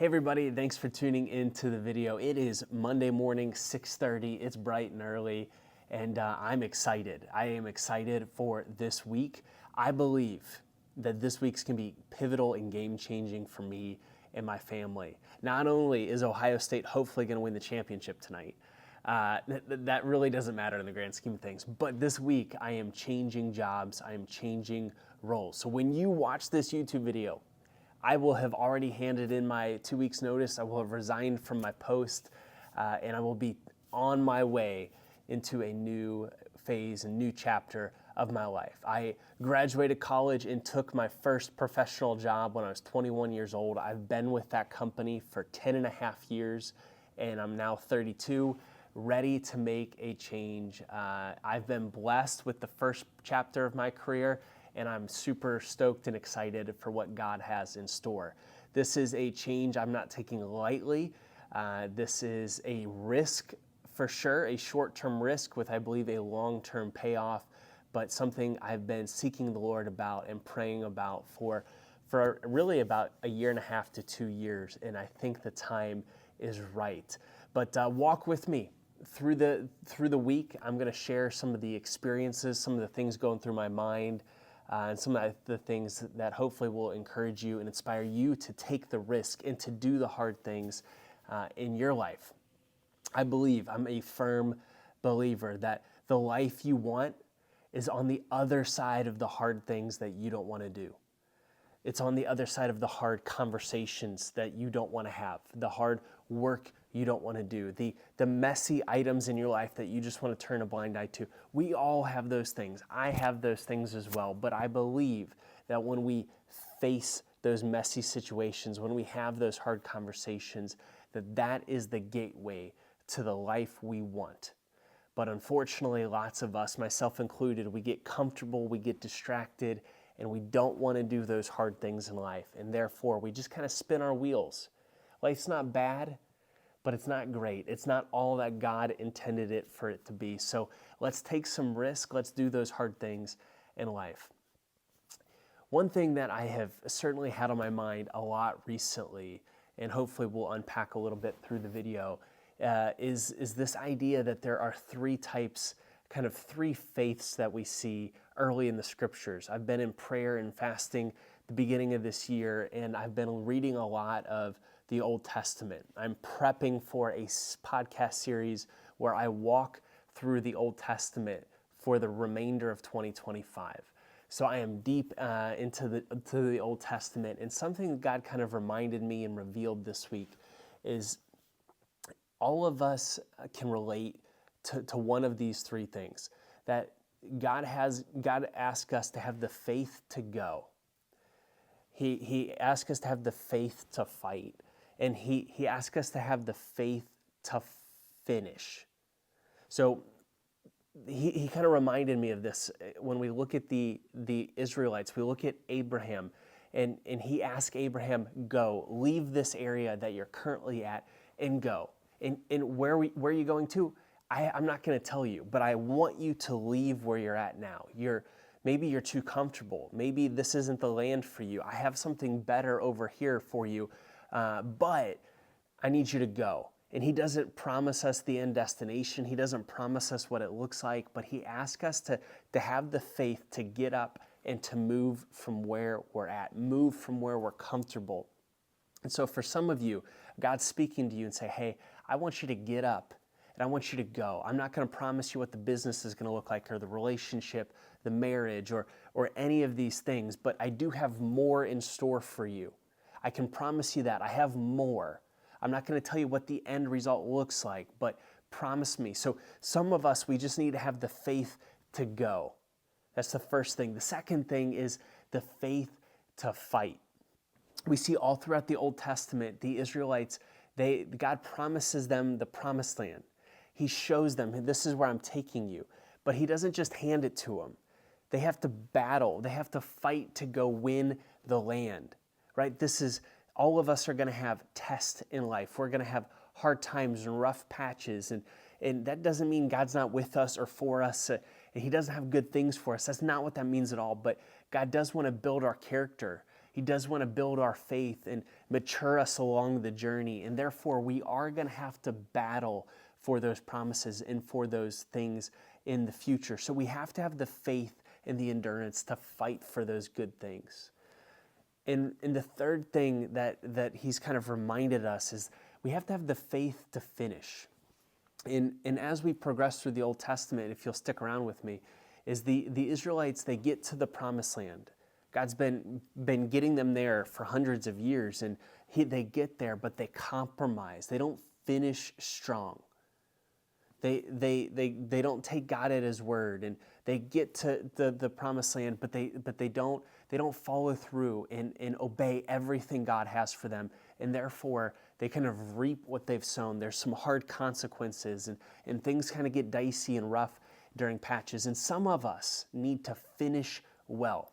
Hey everybody, thanks for tuning into the video. It is Monday morning, 6:30. It's bright and early, and I'm excited. I am excited for this week. I believe that this week's can be pivotal and game-changing for me and my family. Not only is Ohio State hopefully going to win the championship tonight, that really doesn't matter in the grand scheme of things, but this week I am changing jobs, I am changing roles. So when you watch this YouTube video, I will have already handed in my 2 weeks notice. I will have resigned from my post, and I will be on my way into a new phase, a new chapter of my life. I graduated college and took my first professional job when I was 21 years old. I've been with that company for 10 and a half years, and I'm now 32, ready to make a change. I've been blessed with the first chapter of my career, and I'm super stoked and excited for what God has in store. This is a change I'm not taking lightly. This is a risk for sure, a short-term risk with, I believe, a long-term payoff, but something I've been seeking the Lord about and praying about for really about a year and a half to 2 years, and I think the time is right. But walk with me through the week. I'm going to share some of the experiences, some of the things going through my mind, and some of the things that hopefully will encourage you and inspire you to take the risk and to do the hard things in your life. I'm a firm believer that the life you want is on the other side of the hard things that you don't want to do. It's on the other side of the hard conversations that you don't want to have, the hard work you don't want to do, the messy items in your life that you just want to turn a blind eye to. We all have those things. I have those things as well, but I believe that when we face those messy situations, when we have those hard conversations, that is the gateway to the life we want. But unfortunately, lots of us, myself included, we get comfortable, we get distracted, and we don't want to do those hard things in life. And therefore, we just kind of spin our wheels. Life's not bad, but it's not great. It's not all that God intended it for it to be. So let's take some risk. Let's do those hard things in life. One thing that I have certainly had on my mind a lot recently, and hopefully we'll unpack a little bit through the video, is this idea that there are three types, kind of three faiths that we see early in the scriptures. I've been in prayer and fasting the beginning of this year, and I've been reading a lot of the Old Testament. I'm prepping for a podcast series where I walk through the Old Testament for the remainder of 2025. So I am deep into the Old Testament, and something that God kind of reminded me and revealed this week is all of us can relate to one of these three things, that God asks us to have the faith to go. He asks us to have the faith to fight, and he asks us to have the faith to finish. So he kind of reminded me of this when we look at the Israelites. We look at Abraham, and he asked Abraham, go, leave this area that you're currently at and go. And where are you going to? I'm not going to tell you, but I want you to leave where you're at now. Maybe you're too comfortable. Maybe this isn't the land for you. I have something better over here for you, but I need you to go. And he doesn't promise us the end destination. He doesn't promise us what it looks like, but he asks us to have the faith to get up and to move from where we're at, move from where we're comfortable. And so for some of you, God's speaking to you and say, hey, I want you to get up and I want you to go. I'm not going to promise you what the business is going to look like or the relationship, the marriage, or any of these things, but I do have more in store for you. I can promise you that. I have more. I'm not going to tell you what the end result looks like, but promise me. So some of us, we just need to have the faith to go. That's the first thing. The second thing is the faith to fight. We see all throughout the Old Testament, the Israelites, God promises them the promised land. He shows them, this is where I'm taking you. But he doesn't just hand it to them. They have to battle. They have to fight to go win the land, right? All of us are going to have tests in life. We're going to have hard times and rough patches. And that doesn't mean God's not with us or for us. And he doesn't have good things for us. That's not what that means at all. But God does want to build our character. He does want to build our faith and mature us along the journey. And therefore, we are going to have to battle for those promises and for those things in the future. So we have to have the faith and the endurance to fight for those good things. And the third thing that he's kind of reminded us is we have to have the faith to finish. And as we progress through the Old Testament, if you'll stick around with me, is the Israelites, they get to the promised land. God's been getting them there for hundreds of years, and they get there, but they compromise. They don't finish strong. They don't take God at His word, and they get to the promised land, but they don't follow through and obey everything God has for them, and therefore they kind of reap what they've sown. There's some hard consequences, and things kind of get dicey and rough during patches. And some of us need to finish well.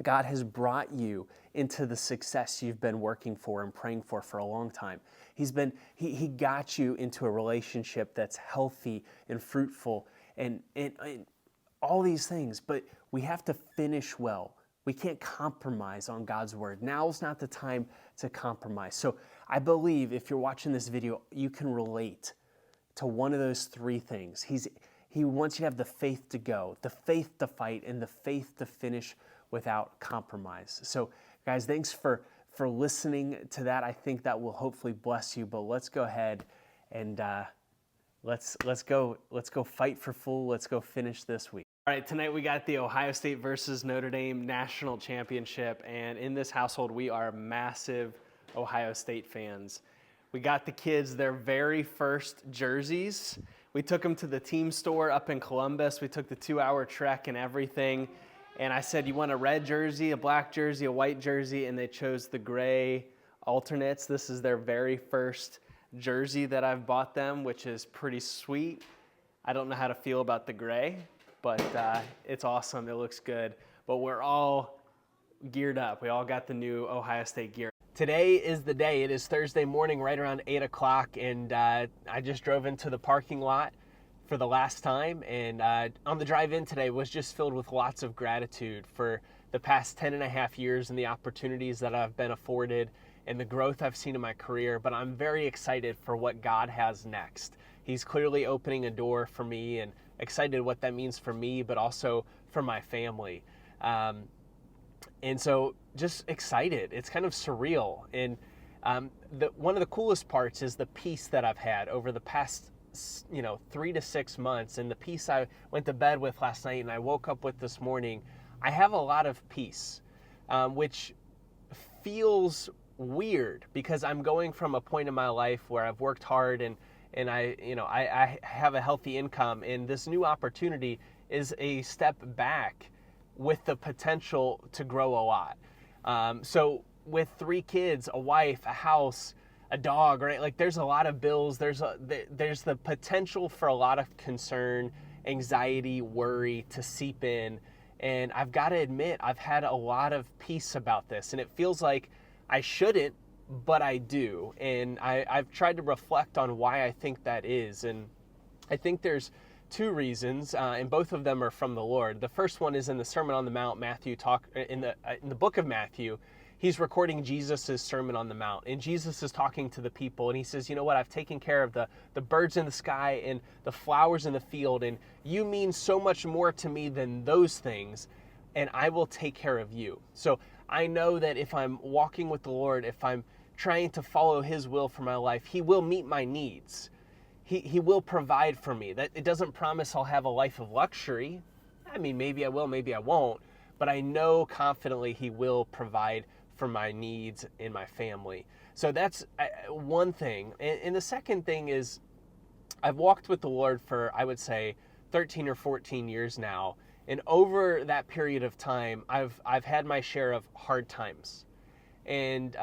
God has brought you into the success you've been working for and praying for a long time. He got you into a relationship that's healthy and fruitful and all these things, but we have to finish well. We can't compromise on God's word. Now's not the time to compromise. So I believe if you're watching this video, you can relate to one of those three things. He wants you to have the faith to go, the faith to fight, and the faith to finish without compromise. So guys, thanks for listening to that. I think that will hopefully bless you, but let's go ahead and let's go fight for full. Let's go finish this week. All right, tonight we got the Ohio State versus Notre Dame national championship, and in this household we are massive Ohio State fans. We got the kids their very first jerseys. We took them to the team store up in Columbus. We took the 2-hour trek and everything. And I said, you want a red jersey, a black jersey, a white jersey? And they chose the gray alternates. This is their very first jersey that I've bought them, which is pretty sweet. I don't know how to feel about the gray, but it's awesome. It looks good. But we're all geared up. We all got the new Ohio State gear. Today is the day. It is Thursday morning, right around 8 o'clock, and I just drove into the parking lot for the last time, and on the drive in today was just filled with lots of gratitude for the past 10 and a half years and the opportunities that I've been afforded and the growth I've seen in my career, but I'm very excited for what God has next. He's clearly opening a door for me, and excited what that means for me, but also for my family. And so just excited. It's kind of surreal. And one of the coolest parts is the peace that I've had over the past 3 to 6 months, and the peace I went to bed with last night and I woke up with this morning. I have a lot of peace, which feels weird because I'm going from a point in my life where I've worked hard and I have a healthy income, and this new opportunity is a step back with the potential to grow a lot. So with 3 kids, a wife, a house, a dog, right? Like there's a lot of bills. There's the potential for a lot of concern, anxiety, worry to seep in. And I've got to admit, I've had a lot of peace about this, and it feels like I shouldn't, but I do. And I've tried to reflect on why I think that is. And I think there's 2 reasons, and both of them are from the Lord. The first one is in the Sermon on the Mount. In the book of Matthew, he's recording Jesus' Sermon on the Mount, and Jesus is talking to the people, and he says, you know what, I've taken care of the birds in the sky and the flowers in the field, and you mean so much more to me than those things, and I will take care of you. So I know that if I'm walking with the Lord, if I'm trying to follow his will for my life, he will meet my needs. He will provide for me. That it doesn't promise I'll have a life of luxury. I mean, maybe I will, maybe I won't, but I know confidently he will provide for my needs and my family. So that's one thing. And the second thing is I've walked with the Lord for, I would say, 13 or 14 years now. And over that period of time, I've had my share of hard times. And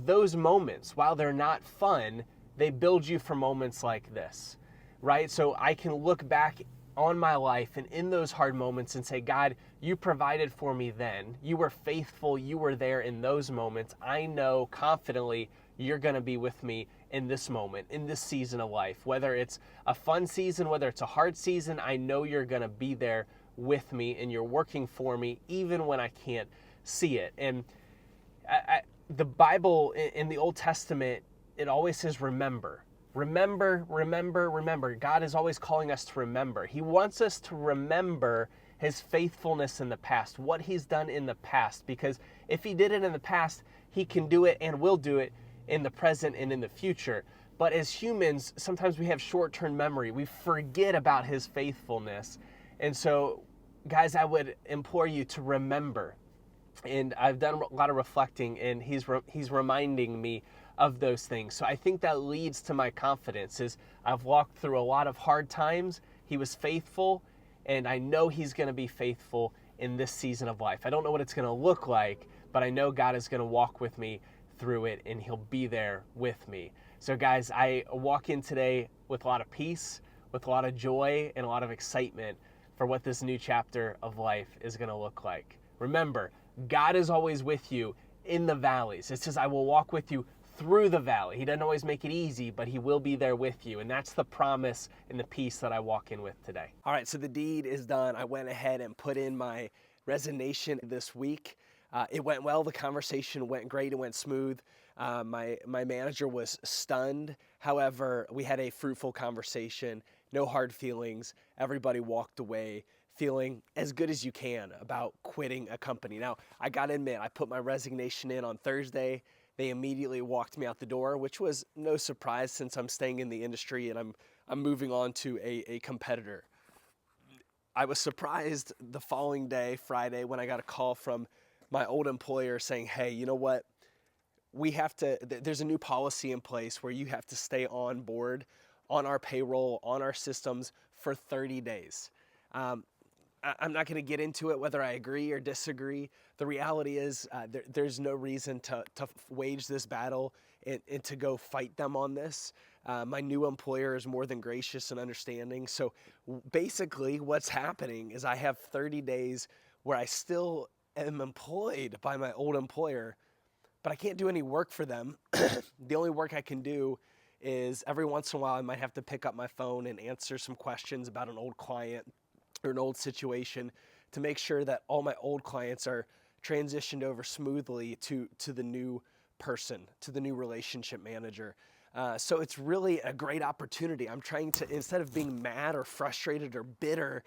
those moments, while they're not fun, they build you for moments like this, right? So I can look back on my life and in those hard moments and say, God, you provided for me then. You were faithful. You were there in those moments. I know confidently you're going to be with me in this moment, in this season of life. Whether it's a fun season, whether it's a hard season, I know you're going to be there with me and you're working for me even when I can't see it. And the Bible in the Old Testament, it always says remember. Remember, remember, remember. God is always calling us to remember. He wants us to remember his faithfulness in the past, what he's done in the past, because if he did it in the past, he can do it and will do it in the present and in the future. But as humans, sometimes we have short-term memory. We forget about his faithfulness. And so, guys, I would implore you to remember. And I've done a lot of reflecting, and he's reminding me of those things. So I think that leads to my confidence. Is I've walked through a lot of hard times. He was faithful, and I know he's going to be faithful in this season of life. I don't know what it's going to look like, but I know God is going to walk with me through it, and he'll be there with me. So guys, I walk in today with a lot of peace, with a lot of joy, and a lot of excitement for what this new chapter of life is going to look like. Remember, God is always with you in the valleys. It says, I will walk with you through the valley. He doesn't always make it easy, but he will be there with you. And that's the promise and the peace that I walk in with today. All right, so the deed is done. I went ahead and put in my resignation this week. It went well. The conversation went great. It went smooth. My manager was stunned. However, we had a fruitful conversation, no hard feelings. Everybody walked away feeling as good as you can about quitting a company. Now, I got to admit, I put my resignation in on Thursday. They immediately walked me out the door, which was no surprise since I'm staying in the industry and I'm moving on to a competitor. I was surprised the following day, Friday, when I got a call from my old employer saying, hey, you know what? There's a new policy in place where you have to stay on board, on our payroll, on our systems for 30 days. I'm not going to get into it whether I agree or disagree. The reality is there's no reason to wage this battle and to go fight them on this. My new employer is more than gracious and understanding. So basically what's happening is I have 30 days where I still am employed by my old employer, but I can't do any work for them. The only work I can do is every once in a while I might have to pick up my phone and answer some questions about an old client or an old situation to make sure that all my old clients are transitioned over smoothly to the new person, to the new relationship manager. So it's really a great opportunity. I'm trying to, instead of being mad or frustrated or bitter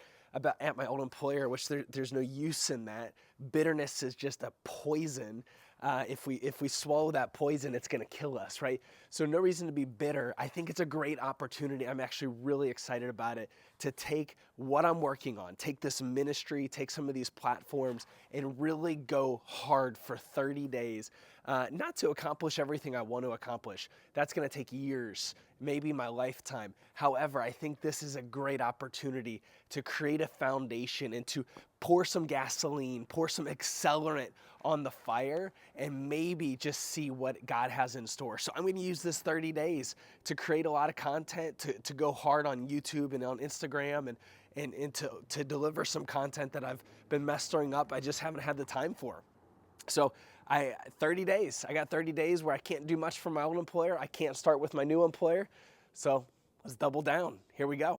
at my old employer, which there's no use in that. Bitterness is just a poison. If we swallow that poison, it's going to kill us, right? So no reason to be bitter. I think it's a great opportunity. I'm actually really excited about it to take what I'm working on, take this ministry, take some of these platforms, and really go hard for 30 days. Not to accomplish everything I want to accomplish. That's going to take years, maybe my lifetime. However, I think this is a great opportunity to create a foundation and to pour some gasoline, pour some accelerant on the fire, and maybe just see what God has in store. So I'm going to use this 30 days to create a lot of content, to go hard on YouTube and on Instagram, and to deliver some content that I've been messing up. I just haven't had the time for. So 30 days. I got 30 days where I can't do much for my old employer. I can't start with my new employer. So let's double down. Here we go.